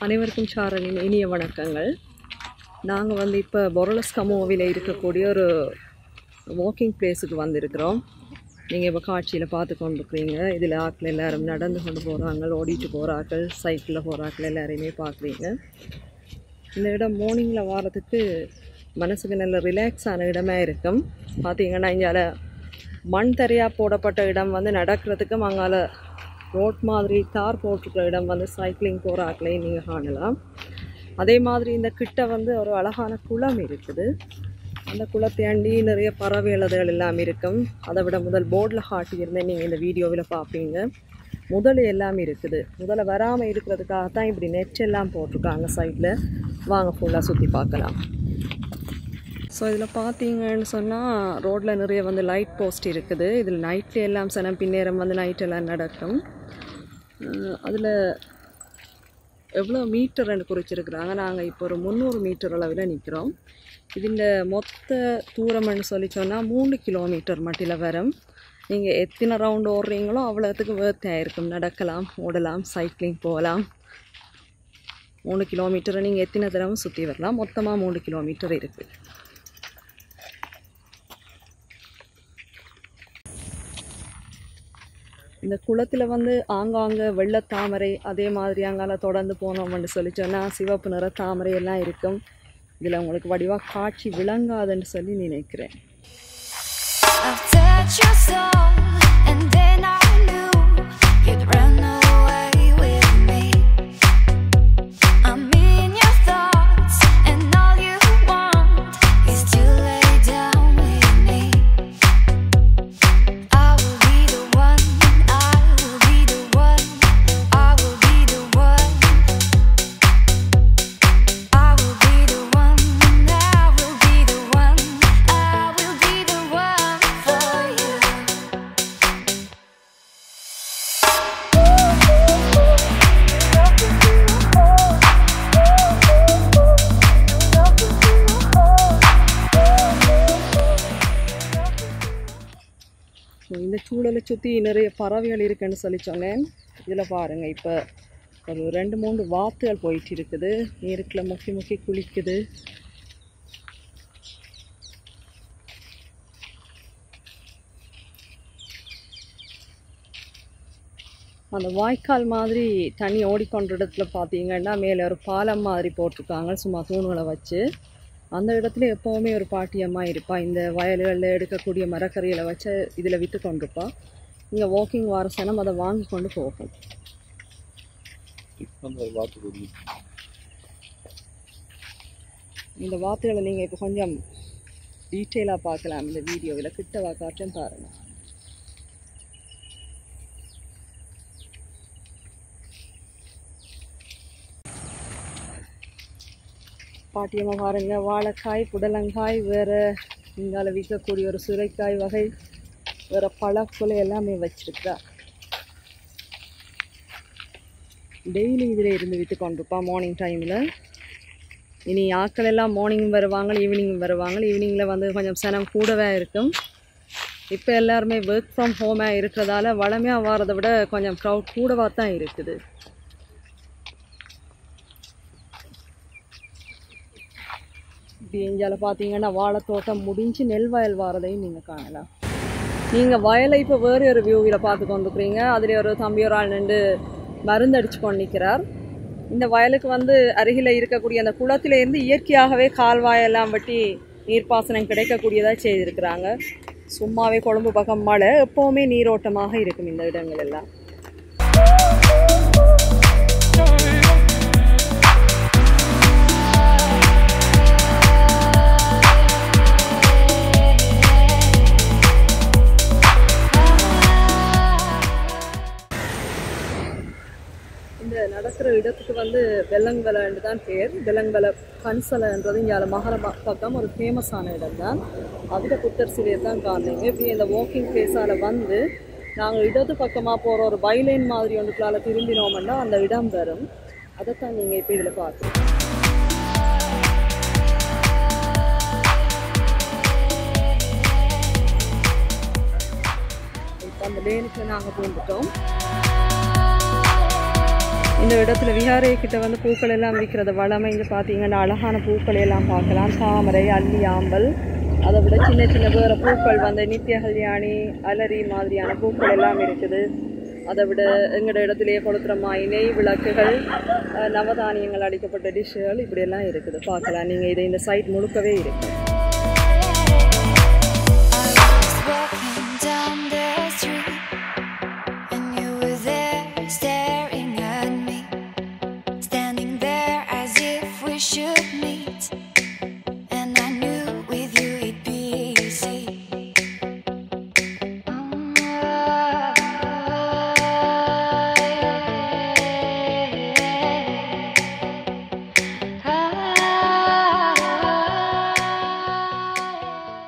அனைவருக்கும் சாரலின் இனிய வணக்கங்கள். நாங்கள் வந்து இப்போ பொரலஸ்கமோவில் இருக்கக்கூடிய ஒரு வாக்கிங் பிளேஸுக்கு வந்திருக்கிறோம். நீங்கள் இப்போ காட்சியில் பார்த்து கொண்டிருக்கிறீங்க. இதில் ஆட்கள் எல்லோரும் நடந்து கொண்டு போகிறாங்க, ஓடிட்டு போகிறார்கள், சைக்கிளில் போகிறாக்கள் எல்லாரையுமே பார்க்குறீங்க. இந்த இடம் மார்னிங்கில் வாரத்துக்கு மனசுக்கு நல்ல ரிலாக்ஸான இடமாக இருக்கும். பார்த்திங்கன்னா இங்கே மண் தரையாக போடப்பட்ட இடம் வந்து நடக்கிறதுக்கும், அங்கால ரோட் மாதிரி தார் போட்டிருக்கிற இடம் வந்து சைக்கிளிங் போகிற ஆட்களையும் நீங்கள் காணலாம். அதே மாதிரி இந்த கிட்ட வந்து ஒரு அழகான குளம் இருக்குது. அந்த குளத்தையாண்டி நிறைய பறவைகள் எல்லாம் இருக்கும். அதை விட முதல் போர்டில் காட்டியிருந்தேன், நீங்கள் இந்த வீடியோவில் பார்ப்பீங்க. முதல் எல்லாம் இருக்குது. முதல்ல வராமல் இருக்கிறதுக்காக தான் இப்படி நெட் எல்லாம் போட்டிருக்காங்க சைடில். வாங்க ஃபுல்லாக சுற்றி பார்க்கலாம். ஸோ இதில் பார்த்தீங்கன்னு சொன்னால் ரோட்டில் நிறைய வந்து லைட் போஸ்ட் இருக்குது. இதில் நைட்டில் எல்லாம் சனம் பின்னேரம் வந்து நைட்டெல்லாம் நடக்கும். அதில் எவ்வளோ மீட்டர்ன்னு குறிச்சிருக்கிறாங்க. நாங்கள் இப்போ ஒரு 300 மீட்டர் அளவில் நிற்கிறோம். இதில் மொத்த தூரம்னு சொல்லி சொன்னால் 3 கிலோமீட்டர் மட்டில் வரும். நீங்கள் எத்தனை ரவுண்டு ஓடுறீங்களோ அவ்வளோத்துக்கு வேர்த்தாக இருக்கும். நடக்கலாம், ஓடலாம், சைக்கிளிங் போகலாம். 3 கிலோமீட்டரை நீங்கள் எத்தனை தடவை சுற்றி வரலாம். மொத்தமாக 3 கிலோமீட்டர் இருக்குது. இந்த குளத்தில் வந்து ஆங்காங்கே வெள்ளத்தாமரை, அதே மாதிரி அங்கால தொடர்ந்து போனோம்னு சொல்லி சொன்னால் சிவப்பு நிற தாமரை எல்லாம் இருக்கும். இதில் உங்களுக்கு வடிவாக காட்சி விளங்காதுன்னு சொல்லி நினைக்கிறேன். இந்த சூழலை சுற்றி நிறைய பறவைகள் இருக்குன்னு சொல்லி சொன்னேன். இதில் பாருங்கள், இப்போ ஒரு 2-3 வாத்துகள் போயிட்டு இருக்குது. நீருக்குள்ள முக்கி குளிக்குது. அந்த வாய்க்கால் மாதிரி தண்ணி ஓடிக்கொண்ட இடத்துல பார்த்தீங்கன்னா மேலே ஒரு பாலம் மாதிரி போட்டிருக்காங்க, சும்மா தூண்களை வச்சு. அந்த இடத்துல எப்போவுமே ஒரு பாட்டியம்மா இருப்பாள். இந்த வயல்களில் எடுக்கக்கூடிய மரக்கறிகளை வச்சு இதில் விற்று கொண்டிருப்பாள். இங்கே வாக்கிங் வர சனம் அதை வாங்கி கொண்டு போகும். இந்த வாத்துகளை நீங்கள் இப்போ கொஞ்சம் டீட்டெயிலாக பார்க்கலாம். இந்த வீடியோவில் கிட்ட காட்டும் பாருங்கள். பாட்டியம்மா பாருங்க, வாழைக்காய், புடலங்காய், வேறு இங்கால விற்கக்கூடிய ஒரு சுரைக்காய் வகை, வேறு பழக்குலை எல்லாமே வச்சிருக்கா. டெய்லி இதில் இருந்து விற்று கொண்டிருப்பான் மார்னிங் டைமில். இனி ஆட்கள் எல்லாம் மார்னிங் வருவாங்க, ஈவினிங் வருவாங்க. ஈவினிங்கில் வந்து கொஞ்சம் சனம் கூடவே இருக்கும். இப்போ எல்லாருமே ஒர்க் ஃப்ரம் ஹோமாக இருக்கிறதால வளமையாக வாரதை விட கொஞ்சம் க்ரௌட் கூடவாக தான் இருக்குது. இஞ்சால பார்த்தீங்கன்னா வாழைத்தோட்டம் முடிஞ்சு நெல் வயல் வாரதையும் நீங்கள் காணலாம். நீங்கள் வயலை இப்போ வேறு ஒரு வியூவில் பார்த்து கொண்டுக்கிறீங்க. அதில் ஒரு தம்பி ஒரு ஆள் நின்று மருந்து அடித்து கொண்டு நிற்கிறார். இந்த வயலுக்கு வந்து அருகில் இருக்கக்கூடிய அந்த குளத்திலேருந்து இயற்கையாகவே கால்வாயெல்லாம் வெட்டி நீர்ப்பாசனம் கிடைக்கக்கூடியதாக செய்திருக்கிறாங்க. சும்மாவே கொழும்பு பக்கம் மழை, எப்போவுமே நீரோட்டமாக இருக்கும் இந்த இடங்கள் எல்லாம். இந்த நடக்கிற இடத்துக்கு வந்து வெள்ளங்கவலைன்னு தான் பேர். வெள்ளங்கவலை கன்சலைன்றது இங்கே மகர பக்கம் ஒரு ஃபேமஸான இடம் தான். அதில் புத்தர் சிலையை தான் காணீங்க. இப்படி இந்த வாக்கிங் பிளேஸால் வந்து நாங்கள் இடது பக்கமாக போகிற ஒரு பைலைன் மாதிரி ஒன்றுக்களால் திரும்பினோம்னா அந்த இடம் வரும். அதைத்தான் நீங்கள் இப்போ இதில் பார்க்குறீங்க. இப்போ அந்த லேனுக்கு நாங்கள் போந்துட்டோம். இந்த இடத்துல விஹாரை கிட்ட வந்து பூக்கள் எல்லாம் விற்கிறது வளமை. இங்கே பார்த்தீங்கன்னா அழகான பூக்கள் எல்லாம் பார்க்கலாம். தாமரை, அல்லி, ஆம்பல், அதை விட சின்ன சின்ன வேறு பூக்கள் வந்து நித்திய கல்யாணி, அலரி மாதிரியான பூக்கள் எல்லாம் இருக்குது. அதை விட எங்களோட இடத்துலையே கொளுத்துற நெய் விளக்குகள், நவதானியங்கள் அடிக்கப்பட்ட டிஷ்ஷுகள் இப்படியெல்லாம் இருக்குது பார்க்கலாம். நீங்கள் இதை இந்த சைட் முழுக்கவே இருக்குது.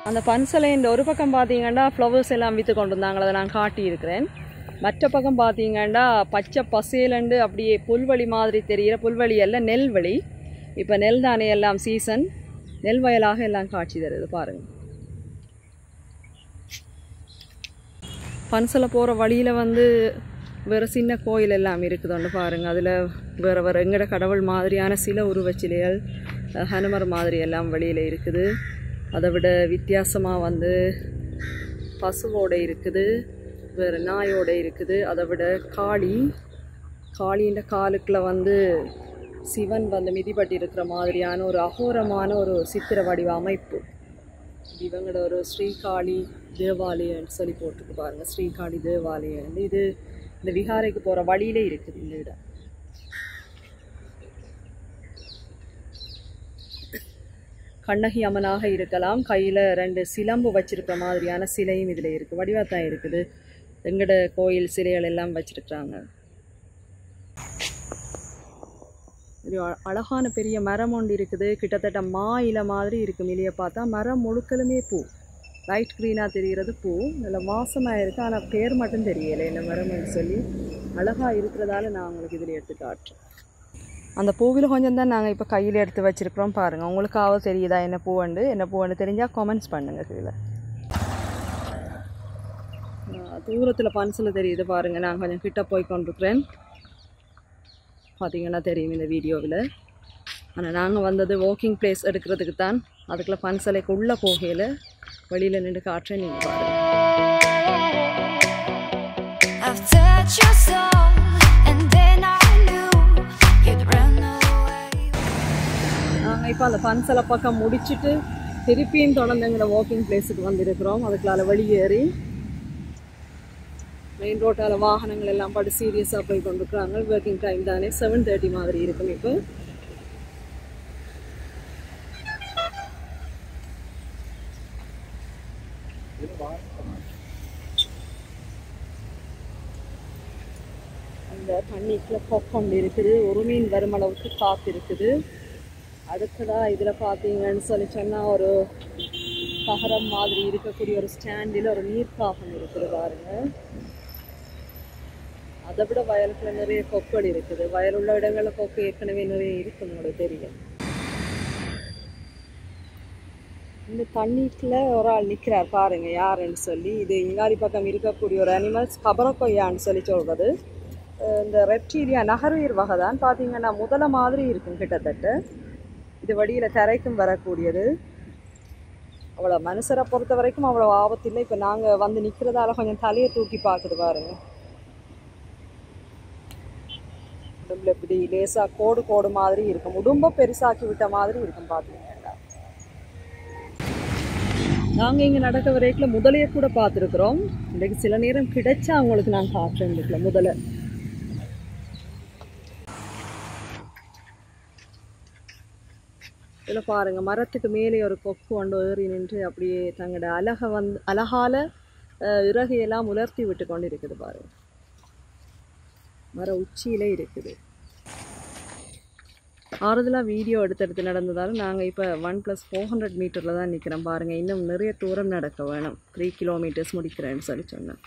அந்த பன்சலையின் ஒரு பக்கம் பார்த்தீங்கன்னா ஃப்ளவர்ஸ் எல்லாம் விற்று கொண்டு வந்தாங்க, அதை நான் காட்டியிருக்கிறேன். மற்ற பக்கம் பார்த்தீங்கன்னா பச்சை பசேலண்டு அப்படியே புல்வெளி மாதிரி தெரிகிற, புல்வெளி எல்லாம் நெல்வெளி. இப்போ நெல் தானே எல்லாம் சீசன், நெல் வயலாக எல்லாம் காட்சி தருது பாருங்கள். பன்சலை போகிற வழியில் வந்து வேறு சின்ன கோயில் எல்லாம் இருக்குதுன்னு பாருங்கள். அதில் வேறு எங்கட கடவுள் மாதிரியான சில உருவச்சிலைகள், ஹனுமர் மாதிரி எல்லாம் வெளியில் இருக்குது. அதை விட வித்தியாசமாக வந்து பசுவோடு இருக்குது, வேறு நாயோடு இருக்குது. அதை விட காளின்ற காலுக்குள்ள வந்து சிவன் வந்து மிதிப்பட்டி இருக்கிற மாதிரியான ஒரு அகோரமான ஒரு சித்திர வடிவ அமைப்பு. இவங்களோட ஒரு ஸ்ரீகாளி தேவாலயம்னு சொல்லி போட்டுருக்கு பாருங்கள். ஸ்ரீகாளி தேவாலயம் இது இந்த விஹாரைக்கு போகிற வழியிலே இருக்குது இந்த இடம். கண்ணகி அம்மனாக இருக்கலாம். கையில் 2 சிலம்பு வச்சிருக்கிற மாதிரியான சிலையும் இதில் இருக்குது. வடிவாக தான் இருக்குது. எங்கட கோயில் சிலைகள் எல்லாம் வச்சிருக்கிறாங்க. ஒரு அழகான பெரிய மரம் ஒன்று இருக்குது. கிட்டத்தட்ட இலை மாதிரி இருக்குது. வெளியே பார்த்தா மரம் முழுக்கலுமே பூ, லைட் க்ரீனாக தெரிகிறது பூ. நல்ல வாசமாக இருக்குது. ஆனால் பேர் மட்டும் தெரியலை என்ன மரம்னு சொல்லி. அழகாக இருக்கிறதால நான் உங்களுக்கு இதில் எடுத்து காட்டுறேன். அந்த பூவில் கொஞ்சம் தான் நாங்கள் இப்போ கையில் எடுத்து வச்சுருக்கிறோம் பாருங்கள். உங்களுக்காக தெரியுதா என்ன பூவண்டு தெரிஞ்சால் கமெண்ட்ஸ் பண்ணுங்கள் கீழே. தூரத்தில் பன்சல் தெரியுது பாருங்கள். நான் கொஞ்சம் கிட்ட போய் கொண்டிருக்கிறேன், பார்த்தீங்கன்னா தெரியும் இந்த வீடியோவில். ஆனால் நாங்கள் வந்தது வாக்கிங் பிளேஸ் எடுக்கிறதுக்கு தான். அதுக்குள்ளே பன்சலைக்கு உள்ளே போகையில் வெளியில் நின்று காட்டுறேன், நீங்கள் பாருங்கள். நாங்கள் இப்போ அந்த பன்சலை பக்கம் முடிச்சுட்டு திருப்பியும் தொடர்ந்து எங்களோட வாக்கிங் பிளேஸுக்கு வந்திருக்கிறோம். அதுக்குள்ளால வெளியேறி மெயின் ரோட்டால் வாகனங்கள் எல்லாம் படு சீரியஸாக போய் கொண்டிருக்கிறாங்க. ஒர்க்கிங் டைம் தானே, 7:30 மாதிரி இருக்கும். இப்போ அந்த தண்ணிக்குள்ள கொண்டு இருக்குது. ஒரு மீன் வரும் அளவுக்கு காற்று இருக்குது. அடுத்ததாக இதில் பார்த்தீங்கன்னு சொல்லி சொன்னால் ஒரு தகரம் மாதிரி இருக்கக்கூடிய ஒரு ஸ்டாண்டில் ஒரு நீர்க்காகம் இருக்குது பாருங்கள். அதை விட வயலுக்குள்ள நிறைய கொக்குகள் இருக்குது. வயல் உள்ள இடங்களில் கொக்கு ஏற்கனவே நிறைய இருக்குது, உங்களுக்கு தெரியும். இந்த தண்ணிக்குள்ள ஒரு ஆள் நிற்கிறார் பாருங்க, யாருன்னு சொல்லி. இது இங்காரி பக்கம் இருக்கக்கூடிய ஒரு அனிமல்ஸ் கபரக்கொய்யான்னு சொல்லி சொல்கிறது. இந்த ரெப்டீரியா நகர்வீர் வகை தான். பார்த்தீங்கன்னா முதல மாதிரி இருக்கும் கிட்டத்தட்ட. இது வழியில் தரைக்கும் வரக்கூடியது. அவ்வளோ மனுஷரை பொறுத்த வரைக்கும் அவ்வளோ ஆபத்து இல்லை. இப்போ நாங்கள் வந்து நிற்கிறதால கொஞ்சம் தலையை தூக்கி பார்க்குது பாருங்கள். உடம்புல இப்படி லேசாக கோடு மாதிரி இருக்கும். உடம்ப பெருசாக்கி விட்ட மாதிரி இருக்கும் பார்த்தீங்கன்னா. நாங்கள் இங்கே நடக்க வரைக்கும் முதலையை கூட பார்த்துருக்குறோம். இன்றைக்கு சில நேரம் கிடைச்சா அவங்களுக்கு நான் காட்டுறேன். இதுக்குள்ள முதல்ல இதில் பாருங்கள், மரத்துக்கு மேலே ஒரு கொக்கு கொண்டு ஏறி நின்று அப்படியே தங்களோட அழகால் இறகையெல்லாம் உலர்த்தி விட்டு கொண்டு இருக்குது பாருங்கள். மர உச்சியிலே இருக்குது. ஆறுதலாக வீடியோ எடுத்து நடந்ததால் நாங்கள் இப்போ 1+400 மீட்டரில் தான் நிற்கிறோம் பாருங்கள். இன்னும் நிறைய தூரம் நடக்க வேணும். 3 கிலோமீட்டர்ஸ் முடிக்கிறேன்னு சொல்லி சொன்னேன்.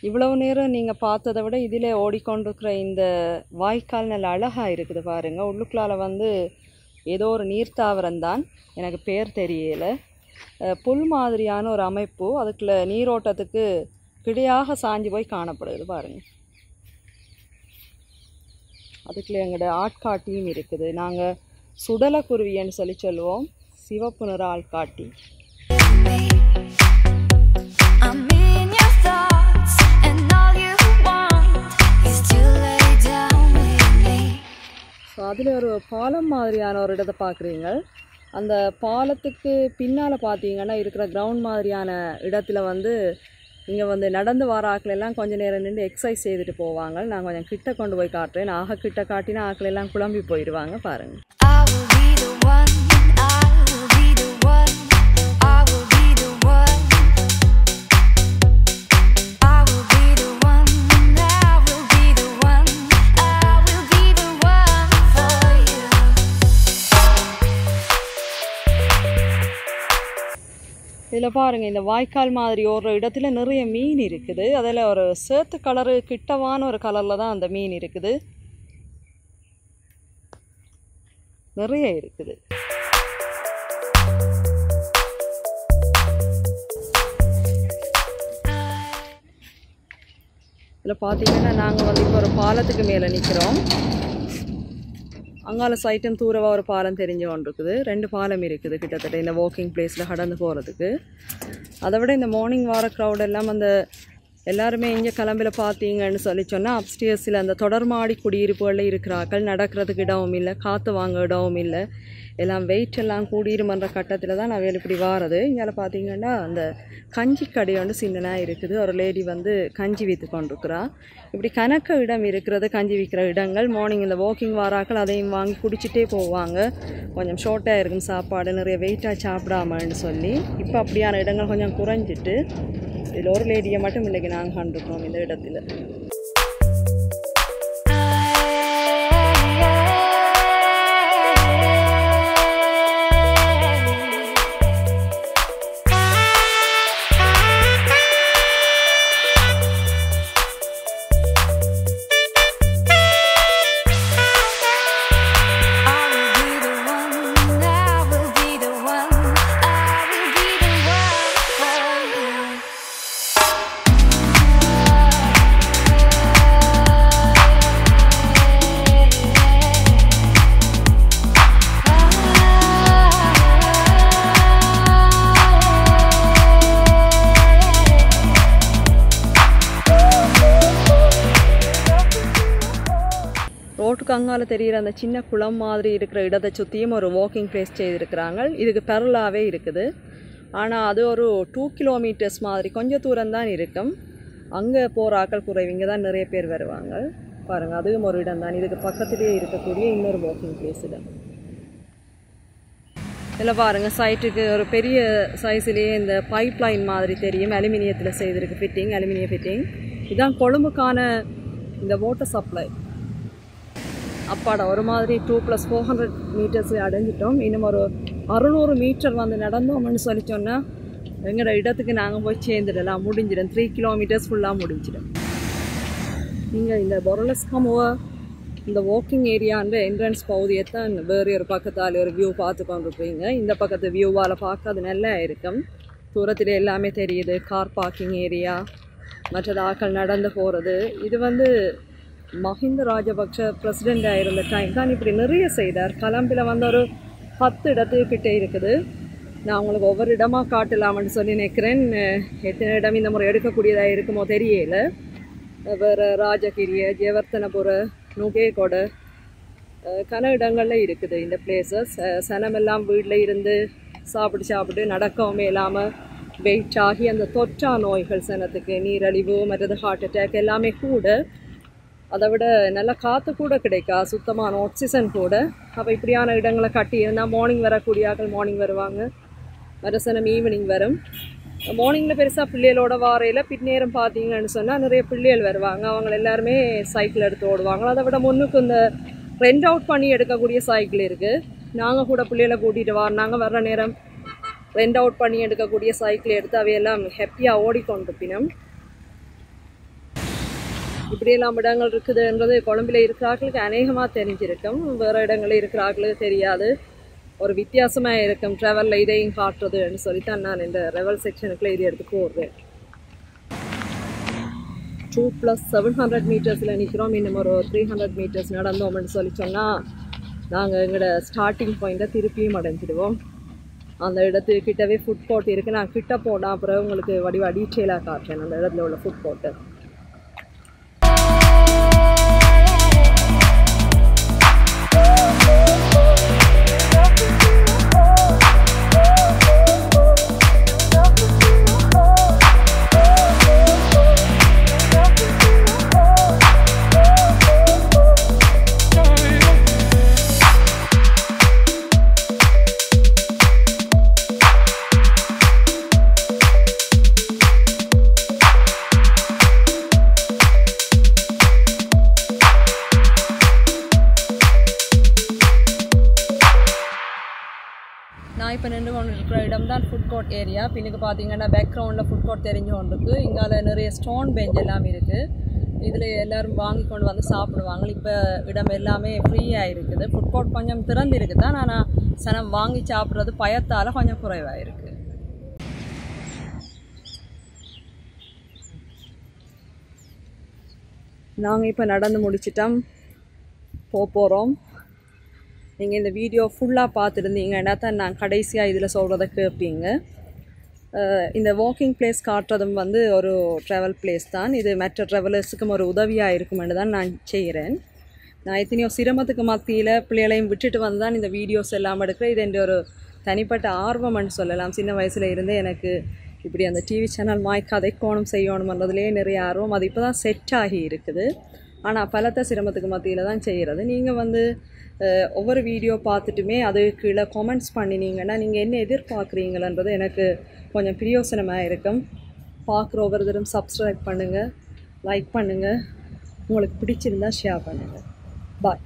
இவ்வளவு நேரம் நீங்கள் பார்த்ததை விட இதில் ஓடிக்கொண்டிருக்கிற இந்த வாய்க்கால் நல்ல அழகாக இருக்குது பாருங்கள். உள்ளுக்குள்ளால் வந்து ஏதோ ஒரு நீர்த்தாவரம் தான், எனக்கு பேர் தெரியலை. புல் மாதிரியான ஒரு அமைப்பு. அதுக்குள்ள நீரோட்டத்துக்கு கிடையாக சாஞ்சு போய் காணப்படுது பாருங்கள். அதுக்குள்ளே எங்களோட ஆட்காட்டியும் இருக்குது. நாங்கள் சுடலக்குருவின்னு சொல்லி சொல்லுவோம். சிவப்பு நிற ஆள்காட்டி. ஸோ அதில் ஒரு பாலம் மாதிரியான ஒரு இடத்தை பார்க்குறீங்க. அந்த பாலத்துக்கு பின்னால் பார்த்தீங்கன்னா இருக்கிற கிரவுண்ட் மாதிரியான இடத்துல வந்து இங்கே வந்து நடந்து வர ஆக்கள் எல்லாம் கொஞ்சம் நேரம் நின்று எக்ஸசைஸ் செய்துட்டு போவாங்க. நான் கொஞ்சம் கிட்ட கொண்டு போய் காட்டுறேன். ஆக கிட்ட காட்டினா ஆக்கள் எல்லாம் குழம்பி போயிடுவாங்க பாருங்கள். இதில் பாருங்கள், இந்த வாய்க்கால் மாதிரி ஒரு இடத்துல நிறைய மீன் இருக்குது. அதில் ஒரு சேத்து கலரு கிட்டவான ஒரு கலரில் தான் அந்த மீன் இருக்குது. நிறைய இருக்குது. இதில் பார்த்தீங்கன்னா நாங்கள் வந்து இப்போ ஒரு பாலத்துக்கு மேலே நிற்கிறோம். அங்கால சைட்டும் தூரமாக ஒரு பாலம் தெரிஞ்சு கொண்டு இருக்குது. 2 பாலம் இருக்குது கிட்டத்தட்ட இந்த வாக்கிங் பிளேஸில் கடந்து போகிறதுக்கு. அதை விட இந்த மார்னிங் வர க்ரௌட் எல்லாம் அந்த எல்லாருமே இங்கே கிளம்பில் பார்த்தீங்கன்னு சொல்லி சொன்னால் அப்ஸ்டியர்ஸில் அந்த தொடர்மாடி குடியிருப்புகளில் இருக்கிறார்கள். நடக்கிறதுக்கு இடமும் இல்லை, காற்று வாங்க இடமும் இல்லை. எல்லாம் வெயிட் எல்லாம் கூடியிருமன்ற கட்டத்தில் தான் நான் இப்படி வாரது. இங்கே பார்த்தீங்கன்னா அந்த கஞ்சி கடை வந்து சின்னனாக இருக்குது. ஒரு லேடி வந்து கஞ்சி விற்று கொண்டிருக்கிறா. இப்படி கணக்க இடம் இருக்கிறது கஞ்சி விற்கிற இடங்கள். மார்னிங் இந்த வாக்கிங் வாராக்கள் அதையும் வாங்கி குடிச்சிட்டே போவாங்க. கொஞ்சம் ஷார்ட்டாக இருக்கும் சாப்பாடு, நிறைய வெயிட்டாக சாப்பிடாமன்னு சொல்லி. இப்போ அப்படியான இடங்கள் கொஞ்சம் குறைஞ்சிட்டு இதில் ஒரு லேடியை மட்டும் இன்றைக்கி நாங்கள் கண்டிருக்கோம் இந்த இடத்துல. ரோட்டுக்கு அங்கால தெரிகிற அந்த சின்ன குளம் மாதிரி இருக்கிற இடத்தை சுற்றியும் ஒரு வாக்கிங் பிளேஸ் செய்திருக்கிறாங்க. இதுக்கு பெரலாகவே இருக்குது. ஆனால் அது ஒரு 2 கிலோமீட்டர்ஸ் மாதிரி கொஞ்சம் தூரம் தான் இருக்கும். அங்கே போகிற ஆக்கள் குறைவிங்க தான் நிறைய பேர் வருவாங்க பாருங்கள். அதுவும் ஒரு இடம் தான். இதுக்கு பக்கத்துலேயே இருக்கக்கூடிய இன்னொரு வாக்கிங் பிளேஸ் இடம். இதில் பாருங்கள், சைட்டுக்கு ஒரு பெரிய சைஸ்லேயே இந்த பைப் லைன் மாதிரி தெரியும். அலுமினியத்தில் செய்திருக்கு ஃபிட்டிங், அலுமினிய ஃபிட்டிங். இதுதான் கொழும்புக்கான இந்த வாட்டர் சப்ளை. அப்பாடா ஒரு மாதிரி 2+400 மீட்டர்ஸ் அடைஞ்சிட்டோம். இன்னும் ஒரு 600 மீட்டர் வந்து நடந்தோம்னு சொல்லி சொன்னால் எங்களோட இடத்துக்கு நாங்கள் போய் சேர்ந்துடலாம், முடிஞ்சிடும். 3 கிலோமீட்டர்ஸ் ஃபுல்லாக முடிஞ்சிடும். நீங்கள் இந்த பொரலஸ் கமுவ இந்த வாக்கிங் ஏரியான்ற என்ட்ரன்ஸ் பகுதியை தான் வேறு ஒரு பக்கத்தால் ஒரு வியூ பார்த்து கொண்டிருப்பீங்க. இந்த பக்கத்து வியூவால் பார்க்க அது நல்லா இருக்கும். தூரத்தில் எல்லாமே தெரியுது. கார் பார்க்கிங் ஏரியா, மற்றது ஆக்கள் நடந்து போகிறது. இது வந்து மஹிந்த ராஜபக்ஷ பிரசிடெண்ட்டாக இருந்த டைம் தான் இப்படி நிறைய செய்தார். கலம்பில் வந்து ஒரு 10 இடத்துக்கிட்டே இருக்குது. நான் உங்களுக்கு ஒவ்வொரு இடமாக காட்டலாம்னு சொல்லி நினைக்கிறேன். எத்தனை இடம் இந்த முறை எடுக்கக்கூடியதாக இருக்குமோ தெரியல. வேறு ராஜகிரிய, ஜெயவர்த்தனபுர, நுகேகொட கன இடங்களில் இருக்குது இந்த பிளேசஸ். சனமெல்லாம் வீட்டில் இருந்து சாப்பிட்டு நடக்கவும் இல்லாமல் வெயிட் ஆகி அந்த தொற்றா நோய்கள் சனத்துக்கு நீரழிவு, மற்றது ஹார்ட் அட்டாக் எல்லாமே கூட. அதை விட நல்லா காற்று கூட கிடைக்கா, சுத்தமான ஆக்சிஜன் கூட. அப்போ இப்படியான இடங்களை கட்டி இருந்தால் மார்னிங் வரக்கூடிய ஆக்கள் மார்னிங் வருவாங்க, மறுசனம் ஈவினிங் வரும். மார்னிங்கில் பெருசாக பிள்ளைகளோட வாரையில் பின்னேரம் பார்த்தீங்கன்னு சொன்னால் நிறைய பிள்ளைகள் வருவாங்க. அவங்க எல்லாருமே சைக்கிள் எடுத்து ஓடுவாங்க. அதை விட முன்னுக்கு இந்த ரெண்ட் அவுட் பண்ணி எடுக்கக்கூடிய சைக்கிள் இருக்குது. நாங்கள் கூட பிள்ளைகளை கூட்டிகிட்டு வரோம். வர்ற நேரம் ரெண்ட் அவுட் பண்ணி எடுக்கக்கூடிய சைக்கிள் எடுத்து அவையெல்லாம் ஹாப்பியாக ஓடிக்கொண்டிருப்பினோம். இப்படியெல்லாம் இடங்கள் இருக்குதுன்றது கொழும்பில் இருக்கிறார்களுக்கு அநேகமாக தெரிஞ்சிருக்கும். வேறு இடங்களில் இருக்கிறார்களுக்கு தெரியாது. ஒரு வித்தியாசமாக இருக்கும் ட்ராவலில் இதையும் காட்டுறதுன்னு சொல்லித்தான் நான் இந்த ரெவல் செக்ஷனுக்குள்ளே இது எடுத்து போடுறேன். 2+700 மீட்டர்ஸில் நிற்கிறோம். இன்னும் ஒரு 300 மீட்டர்ஸ் நடந்தோம்னு சொல்லி சொன்னால் நாங்கள் எங்களோட ஸ்டார்டிங் பாயிண்ட்டை திருப்பியும் அடைஞ்சிடுவோம். அந்த இடத்துக்கிட்டவே ஃபுட் கோர்ட் இருக்குது. நான் கிட்ட போனால் அப்புறம் உங்களுக்கு வடிவாக டீட்டெயிலாக காட்டுறேன் அந்த இடத்துல உள்ள ஃபுட் கோர்ட்டு. நான் இப்போ நின்று கொண்டு இருக்கிற இடம் தான் ஃபுட் கோர்ட் ஏரியா. பின்னுக்கு பார்த்தீங்கன்னா பேக்ரவுண்டில் ஃபுட் கோர்ட் தெரிஞ்சு கொண்டு இருக்குது. இங்கால நிறைய ஸ்டோன் பெஞ்ச் எல்லாம் இருக்குது. இதில் எல்லோரும் வாங்கி கொண்டு வந்து சாப்பிடுவாங்க. இப்போ இடம் எல்லாமே ஃப்ரீயாக இருக்குது. ஃபுட் கோர்ட் கொஞ்சம் திறந்து இருக்குது தான், ஆனால் சனம் வாங்கி சாப்பிட்றது பயத்தால் கொஞ்சம் குறைவாக இருக்குது. நாங்கள் இப்போ நடந்து முடிச்சிட்டோம், போகிறோம். நீங்கள் இந்த வீடியோ ஃபுல்லாக பார்த்துருந்தீங்கன்னா தான் நான் கடைசியாக இதில் சொல்கிறத கேட்பீங்க. இந்த வாக்கிங் பிளேஸ் காட்டுறதும் வந்து ஒரு ட்ராவல் பிளேஸ் தான். இது மற்ற ட்ராவலர்ஸுக்கும் ஒரு உதவியாக இருக்குமென்று தான் நான் செய்கிறேன். நான் எத்தனையோ சிரமத்துக்கு மத்தியில் பிள்ளைகளையும் விட்டுட்டு வந்து தான் இந்த வீடியோஸ் எல்லாம் எடுக்கிறேன். இது என்ற ஒரு தனிப்பட்ட ஆர்வம்னு சொல்லலாம். சின்ன வயசில் இருந்தே எனக்கு இப்படி அந்த டிவி சேனல் மாய் கதைக்கோணம் செய்யணுமன்றதுலேயே நிறைய ஆர்வம். அது இப்போ தான் செட் ஆகி இருக்குது. ஆனால் பலத்த சிரமத்துக்கு மத்தியில் தான் செய்கிறது. நீங்கள் வந்து ஒவ்வொரு வீடியோ பார்த்துட்டுமே அது கீழே கமெண்ட்ஸ் பண்ணினீங்கன்னா நீங்கள் என்ன எதிர்பார்க்குறீங்களன்றது எனக்கு கொஞ்சம் பிரயோசனமாக இருக்கும். பார்க்குற ஒவ்வொருத்தரும் சப்ஸ்கிரைப் பண்ணுங்கள், லைக் பண்ணுங்கள், உங்களுக்கு பிடிச்சிருந்தால் ஷேர் பண்ணுங்கள். பாய்.